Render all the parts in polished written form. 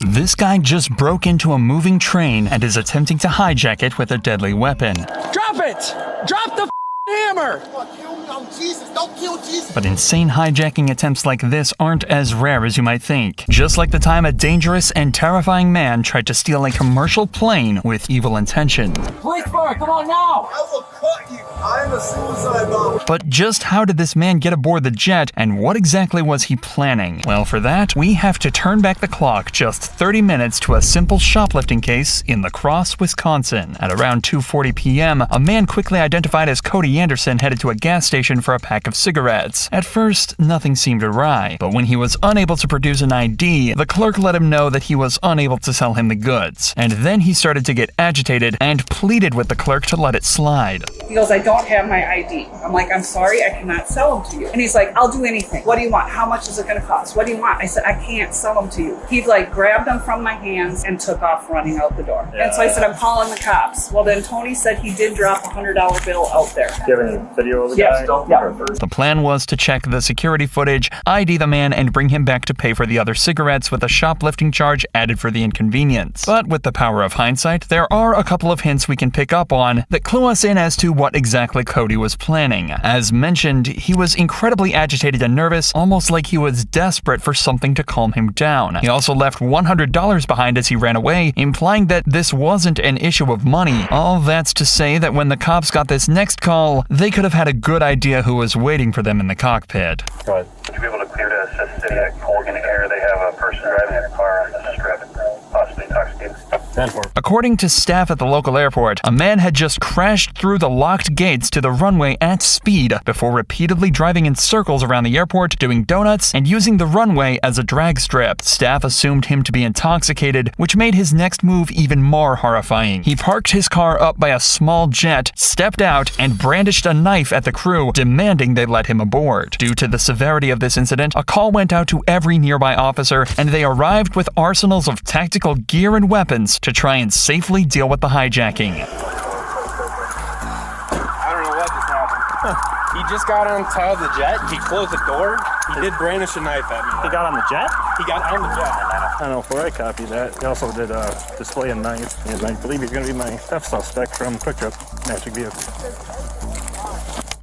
This guy just broke into a moving train and is attempting to hijack it with a deadly weapon. Drop it! Drop the hammer! But insane hijacking attempts like this aren't as rare as you might think. Just like the time a dangerous and terrifying man tried to steal a commercial plane with evil intention. Police car, come on now! I will cut you. I'm a suicide bomber. But just how did this man get aboard the jet, and what exactly was he planning? Well, for that, we have to turn back the clock just 30 minutes to a simple shoplifting case in La Crosse, Wisconsin. At around 2:40 p.m., a man quickly identified as Cody Anderson headed to a gas station for a pack of cigarettes. At first, nothing seemed awry, but when he was unable to produce an ID, the clerk let him know that he was unable to sell him the goods. And then he started to get agitated and pleaded with the clerk to let it slide. He goes, I don't have my ID. I'm like, I'm sorry, I cannot sell them to you. And he's like, I'll do anything. What do you want? How much is it going to cost? What do you want? I said, I can't sell them to you. He like grabbed them from my hands and took off running out the door. And so I said, I'm calling the cops. Well, then Tony said he did drop a $100 bill out there. Do you have any video of the guy? Yeah. The plan was to check the security footage, ID the man, and bring him back to pay for the other cigarettes with a shoplifting charge added for the inconvenience. But with the power of hindsight, there are a couple of hints we can pick up on that clue us in as to what exactly Cody was planning. As mentioned, he was incredibly agitated and nervous, almost like he was desperate for something to calm him down. He also left $100 behind as he ran away, implying that this wasn't an issue of money. All that's to say that when the cops got this next call, they could have had a good idea who was waiting for them in the cockpit. Go ahead. Would you be able to clear to assist City at Colgan area? They have a person driving a car on this trip, possibly intoxicated. 10-4. According to staff at the local airport, a man had just crashed through the locked gates to the runway at speed before repeatedly driving in circles around the airport, doing donuts, and using the runway as a drag strip. Staff assumed him to be intoxicated, which made his next move even more horrifying. He parked his car up by a small jet, stepped out, and brandished a knife at the crew, demanding they let him aboard. Due to the severity of this incident, a call went out to every nearby officer, and they arrived with arsenals of tactical gear and weapons to try and safely deal with the hijacking. I don't know what just happened. He just got on top of the jet. He closed the door. He did brandish a knife at me. He got on the jet? He got on the jet. I don't know if I copied that. He also did display a knife. And I believe he's going to be my theft suspect from Quick Trip Magic Vehicle.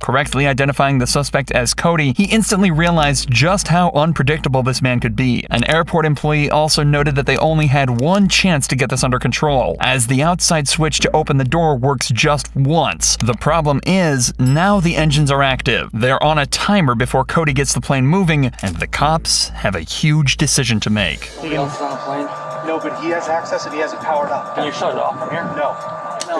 Correctly identifying the suspect as Cody, he instantly realized just how unpredictable this man could be. An airport employee also noted that they only had one chance to get this under control, as the outside switch to open the door works just once. The problem is, now the engines are active. They're on a timer before Cody gets the plane moving, and the cops have a huge decision to make. Anybody else on the plane? No, but he has access and he has it powered up. Can you shut it off from here? No.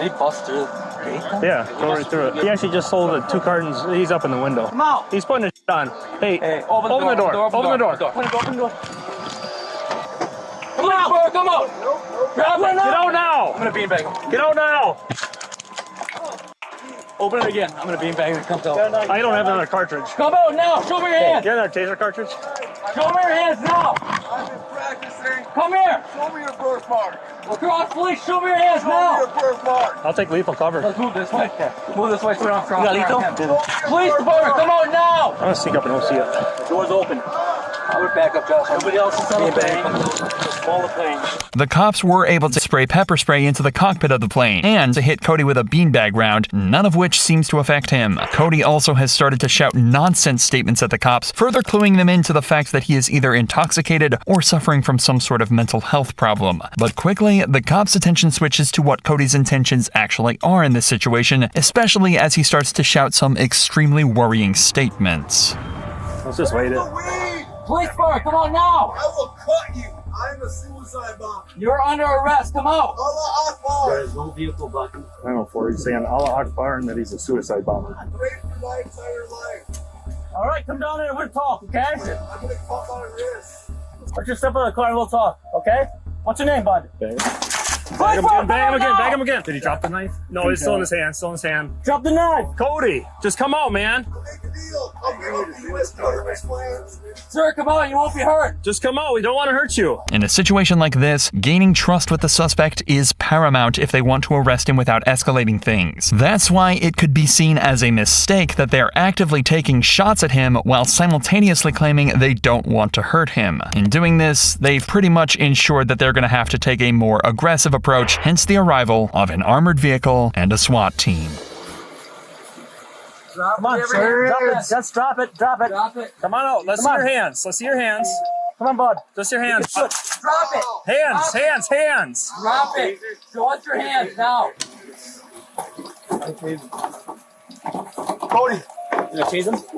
Did he bust through the gate? Yeah, go right through it. He actually just sold the 2 cartons. He's up in the window. Come out! He's putting his shit on. Hey, Open the door. Open the door. Open the door. Come out! Come out! Grab it! Get out now! I'm gonna beanbag him. Get out now! Open it again. I'm gonna beanbag him. Come out. I don't have another cartridge. Come out now! Show me your hands! You have another taser cartridge? Show me your hands now! I've been practicing. Come here! Show me your birthmark. Cross, police, show me your hands Show me now! your birthmark. I'll take lethal cover. Let's move this way. Move this way so we don't cross. You got lethal? Police department, come out now! I'm gonna sneak up and we'll see it. Doors open. I would back up, Josh. Nobody else is on the plane. Just follow the plane. The cops were able to spray pepper spray into the cockpit of the plane and to hit Cody with a beanbag round, none of which seems to affect him. Cody also has started to shout nonsense statements at the cops, further cluing them into the fact that he is either intoxicated or suffering from some sort of mental health problem. But quickly, the cops' attention switches to what Cody's intentions actually are in this situation, especially as he starts to shout some extremely worrying statements. Let's just wait it. Police car, come on now! I will cut you. I'm a suicide bomber. You're under arrest, come out! Allah Akbar. There is no vehicle button. 904, he's saying Allah Akbar and that he's a suicide bomber. I've prayed for my entire life. Alright, come down there and we'll talk, okay? I'm gonna cut my wrist. Let's just step out of the car and we'll talk, okay? What's your name, bud? Okay. Bag him again. Did he drop the knife? No, it's still in his hand. Drop the knife. Cody, just come out, man. Make a deal. I'll give you this garbage plans. Sir, come on, you won't be hurt. Just come out. We don't want to hurt you. In a situation like this, gaining trust with the suspect is paramount if they want to arrest him without escalating things. That's why it could be seen as a mistake that they're actively taking shots at him while simultaneously claiming they don't want to hurt him. In doing this, they've pretty much ensured that they're going to have to take a more aggressive approach, hence the arrival of an armored vehicle and a SWAT team. Come on, sir. Just drop it. Drop it. Come on out. Let's see your hands. Come on, bud. Just your hands. Drop it. Hands. Drop it. Show us your hands now. Cody. You gonna chase him? Stop.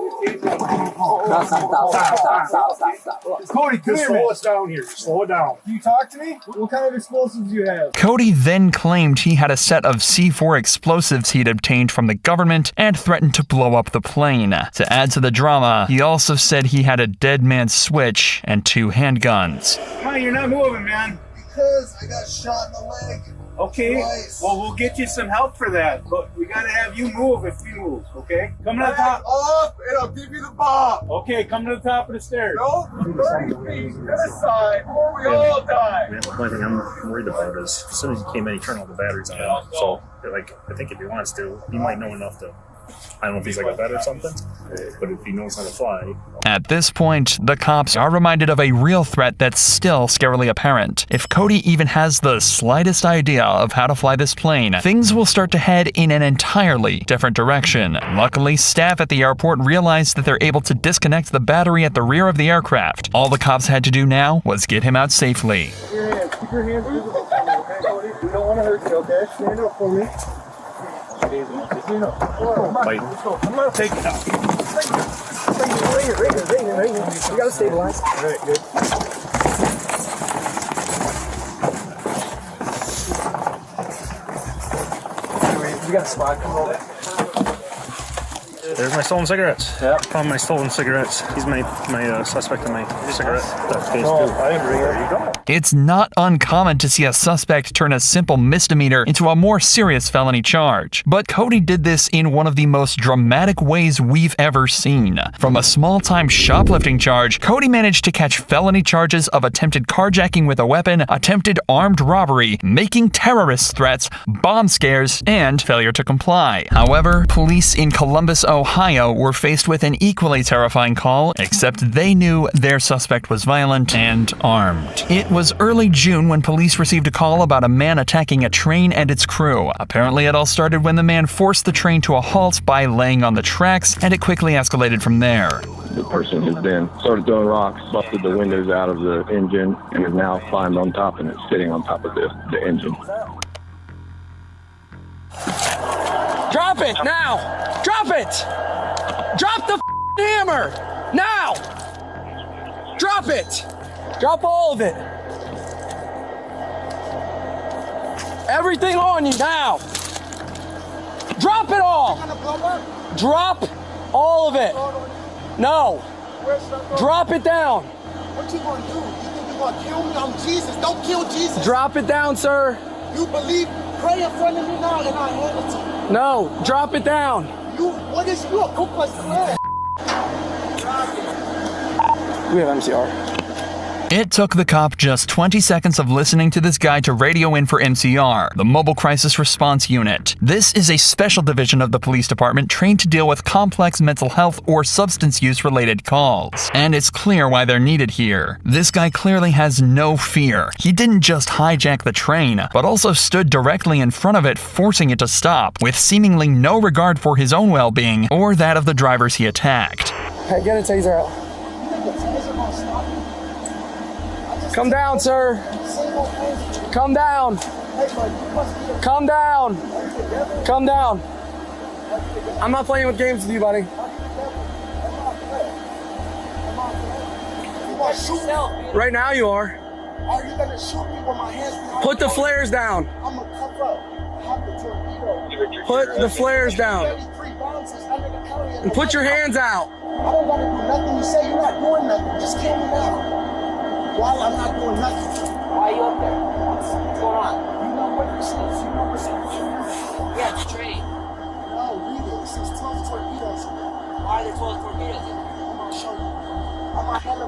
Cody, come here, slow us down here. Slow it down. Can you talk to me? What kind of explosives do you have? Cody then claimed he had a set of C4 explosives he'd obtained from the government and threatened to blow up the plane. To add to the drama, he also said he had a dead man's switch and 2 handguns. Come on, you're not moving, man. Because I got shot in the leg. Okay, Twice. well, we'll get you some help for that, but we gotta have you move if we move, okay? Come to the Back top. up and I'll give you the bomb. Okay, come to the top of the stairs. No, 30 feet to the side or we all die. The only thing I'm worried about is as soon as he came in, he turned all the batteries on. So, I think if he wants to, he might know enough to. I don't know if he's like a vet or something, but if he knows how to fly. At this point, the cops are reminded of a real threat that's still scarily apparent. If Cody even has the slightest idea of how to fly this plane, things will start to head in an entirely different direction. Luckily, staff at the airport realized that they're able to disconnect the battery at the rear of the aircraft. All the cops had to do now was get him out safely. Keep your hands visible for me, okay, Cody? We don't want to hurt you, okay? Stand up for me. Stand up. Let's go. I'm not taking it out. Right here. You gotta stabilize. All right, good. We got a spot. Come over. There's my stolen cigarettes. Yeah. Found my stolen cigarettes. He's my suspect in my cigarette theft case too. There you go. It's not uncommon to see a suspect turn a simple misdemeanor into a more serious felony charge. But Cody did this in one of the most dramatic ways we've ever seen. From a small-time shoplifting charge, Cody managed to catch felony charges of attempted carjacking with a weapon, attempted armed robbery, making terrorist threats, bomb scares, and failure to comply. However, police in Columbus, Ohio were faced with an equally terrifying call, except they knew their suspect was violent and armed. It was early June when police received a call about a man attacking a train and its crew. Apparently, it all started when the man forced the train to a halt by laying on the tracks, and it quickly escalated from there. The person has then started throwing rocks, busted the windows out of the engine, and has now climbed on top and it's sitting on top of the engine. Drop it now! Drop it! Drop the hammer! Now! Drop it! Drop all of it! Everything on you now! Drop it all! Drop all of it! No! Drop it down! What you gonna do? You think you gonna kill me? I'm Jesus. Don't kill Jesus. Drop it down, sir! You believe? Pray in front of me now and I'll hand it to you. No! Drop it down! What is you? A Ku Klux Klan? We have MCR. It took the cop just 20 seconds of listening to this guy to radio in for MCR, the Mobile Crisis Response Unit. This is a special division of the police department trained to deal with complex mental health or substance use related calls. And it's clear why they're needed here. This guy clearly has no fear. He didn't just hijack the train, but also stood directly in front of it, forcing it to stop, with seemingly no regard for his own well-being or that of the drivers he attacked. Hey, get a taser out. Come down, sir. Come down. Come down. Come down. I'm not playing with games with you, buddy. Right now you are. Are you gonna shoot me with my hands behind Put the flares down. I'm gonna cover up. I have the torpedo. Put the flares down. 33 bounces under the county. And put your hands out. I don't gotta do nothing. You say you're not doing nothing. Just kill me now. While I'm not doing nothing. Why are you up there? What's going on? You know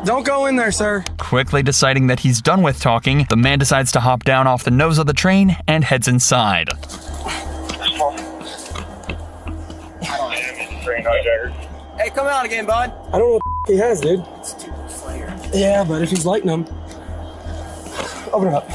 Don't go in there, sir. Quickly deciding that he's done with talking, the man decides to hop down off the nose of the train and heads inside. Hey, come out again, bud. I don't know what he has, dude. Yeah, but if he's lighting them. Open it up.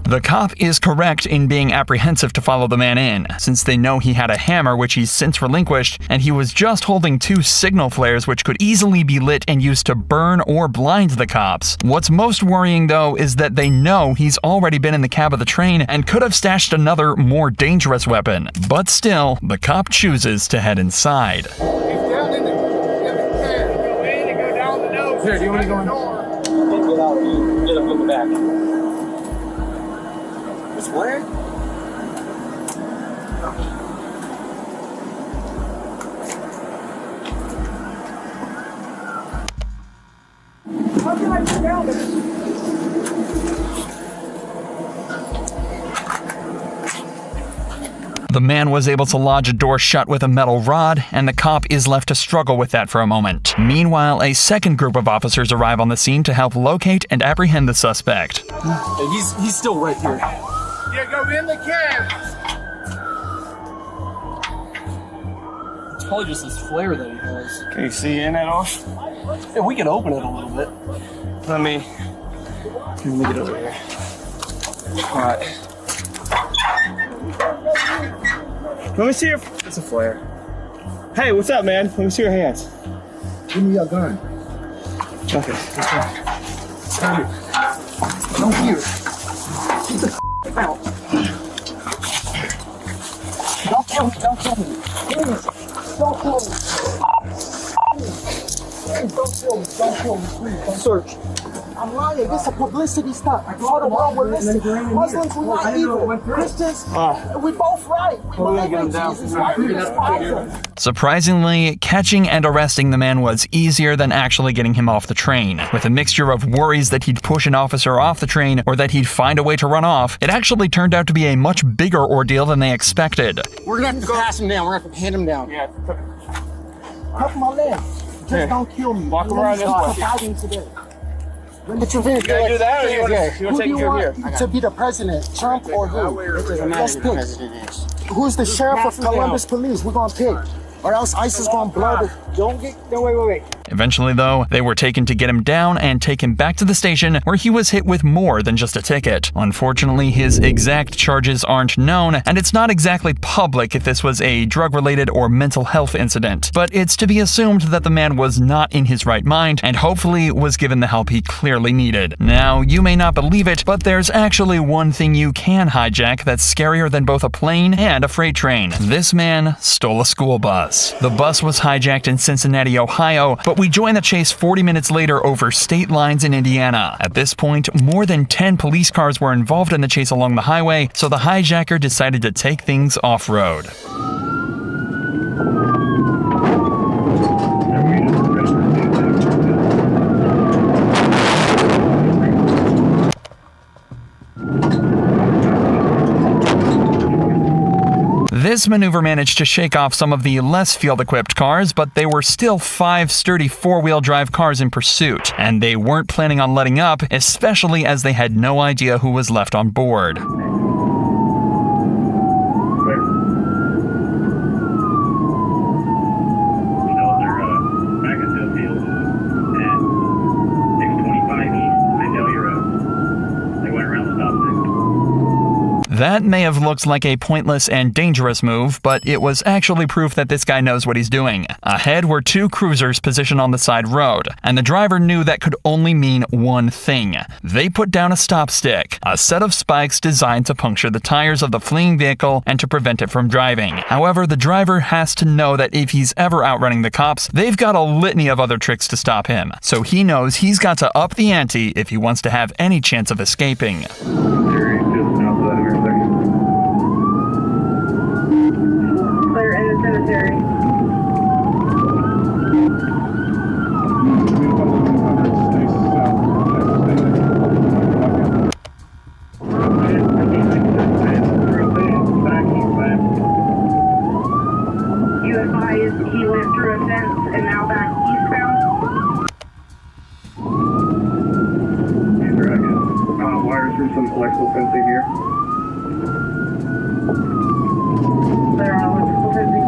The cop is correct in being apprehensive to follow the man in, since they know he had a hammer which he's since relinquished, and he was just holding 2 signal flares which could easily be lit and used to burn or blind the cops. What's most worrying though is that they know he's already been in the cab of the train and could have stashed another, more dangerous weapon. But still, the cop chooses to head inside. He's down in the cab. Go in and go down the nose. Here, do you want to go in? Get out. Get up in the back. This flare? How can I get down there? The man was able to lodge a door shut with a metal rod, and the cop is left to struggle with that for a moment. Meanwhile, a second group of officers arrive on the scene to help locate and apprehend the suspect. Hey, he's still right here. Yeah, go in the cab. It's probably just this flare that he has. Can you see in at all? Yeah, we can open it a little bit. Let me get over here. All right. Let me see your. It's a flare. Hey, what's up, man? Let me see your hands. Give me your gun. Okay. Don't hear. Get the out. Don't kill me. Don't kill me. Please. Don't kill me. Please, don't kill me. Don't kill me. Please, don't search. I'm lying. This is a publicity stunt. All the while we're listening. Muslims, we're not evil. Christians, we're both right. We believe in Jesus. Why do you despise us? Surprisingly, catching and arresting the man was easier than actually getting him off the train. With a mixture of worries that he'd push an officer off the train or that he'd find a way to run off, it actually turned out to be a much bigger ordeal than they expected. We're gonna have to pass him down. We're gonna have to hand him down. Yeah. Cuff my leg. Just don't kill me. Walk around this way. Fighting today. But you're very gotta do that, or you wanna take Who do you care of want here? to be the president? Trump or who? Let's pick. Who's the sheriff of Columbus Police? We're gonna pick. Or else ICE is gonna blow the. Wait. Eventually, though, they were taken to get him down and take him back to the station, where he was hit with more than just a ticket. Unfortunately, his exact charges aren't known, and it's not exactly public if this was a drug-related or mental health incident. But it's to be assumed that the man was not in his right mind, and hopefully was given the help he clearly needed. Now, you may not believe it, but there's actually one thing you can hijack that's scarier than both a plane and a freight train. This man stole a school bus. The bus was hijacked in Cincinnati, Ohio, but we join the chase 40 minutes later over state lines in Indiana. At this point, more than 10 police cars were involved in the chase along the highway, so the hijacker decided to take things off-road. This maneuver managed to shake off some of the less field-equipped cars, but they were still 5 sturdy 4-wheel drive cars in pursuit, and they weren't planning on letting up, especially as they had no idea who was left on board. That may have looked like a pointless and dangerous move, but it was actually proof that this guy knows what he's doing. Ahead were 2 cruisers positioned on the side road, and the driver knew that could only mean one thing. They put down a stop stick, a set of spikes designed to puncture the tires of the fleeing vehicle and to prevent it from driving. However, the driver has to know that if he's ever outrunning the cops, they've got a litany of other tricks to stop him. So he knows he's got to up the ante if he wants to have any chance of escaping. Clear in the cemetery. some electrical fencing here. They're on electrical fencing.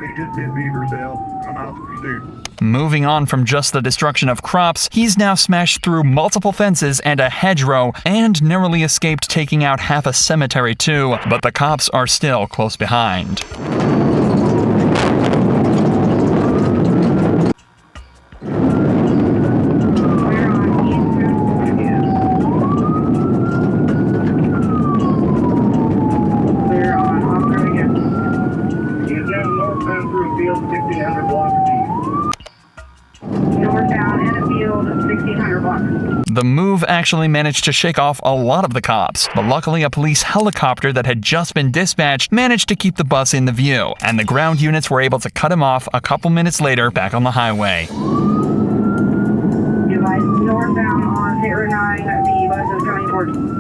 He just did beaver sale. I'm out to pursuit. Moving on from just the destruction of crops, he's now smashed through multiple fences and a hedgerow and narrowly escaped taking out half a cemetery too, but the cops are still close behind. They're on Oscar again. He's down northbound through a field 1,500 blocks deep. Northbound in a field, 1,600 blocks. The move actually managed to shake off a lot of the cops, but luckily a police helicopter that had just been dispatched managed to keep the bus in the view, and the ground units were able to cut him off a couple minutes later back on the highway. You guys northbound on State Road 9, the bus is coming towards you.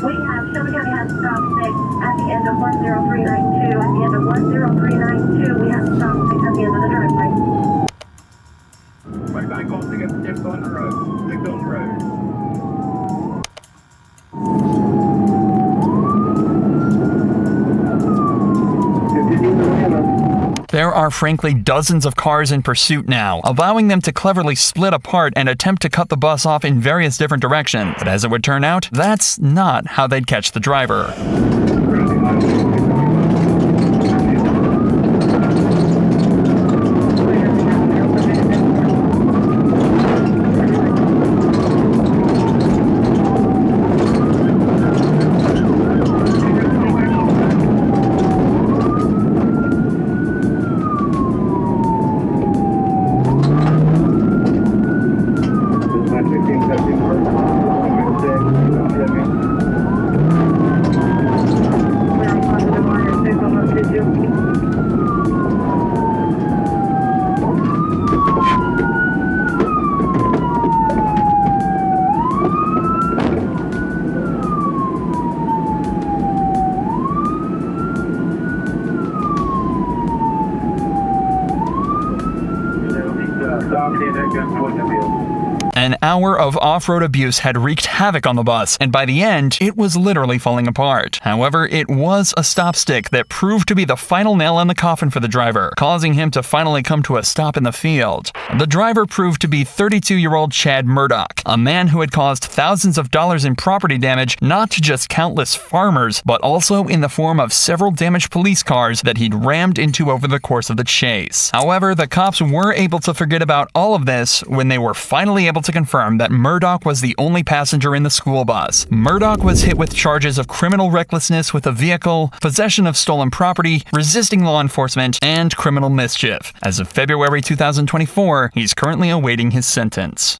We have Shelby County has stop 6 at the end of 10392. At the end of 10392, we have stop 6 at the end of the driveway. Right back on to get sticks on the road. Sticks on the road. There are frankly dozens of cars in pursuit now, allowing them to cleverly split apart and attempt to cut the bus off in various different directions. But as it would turn out, that's not how they'd catch the driver. An hour of off-road abuse had wreaked havoc on the bus, and by the end, it was literally falling apart. However, it was a stop stick that proved to be the final nail in the coffin for the driver, causing him to finally come to a stop in the field. The driver proved to be 32-year-old Chad Murdoch, a man who had caused thousands of dollars in property damage not to just countless farmers, but also in the form of several damaged police cars that he'd rammed into over the course of the chase. However, the cops were able to forget about all of this when they were finally able to confirm that Murdoch was the only passenger in the school bus. Murdoch was hit with charges of criminal recklessness with a vehicle, possession of stolen property, resisting law enforcement, and criminal mischief. As of February 2024, he's currently awaiting his sentence.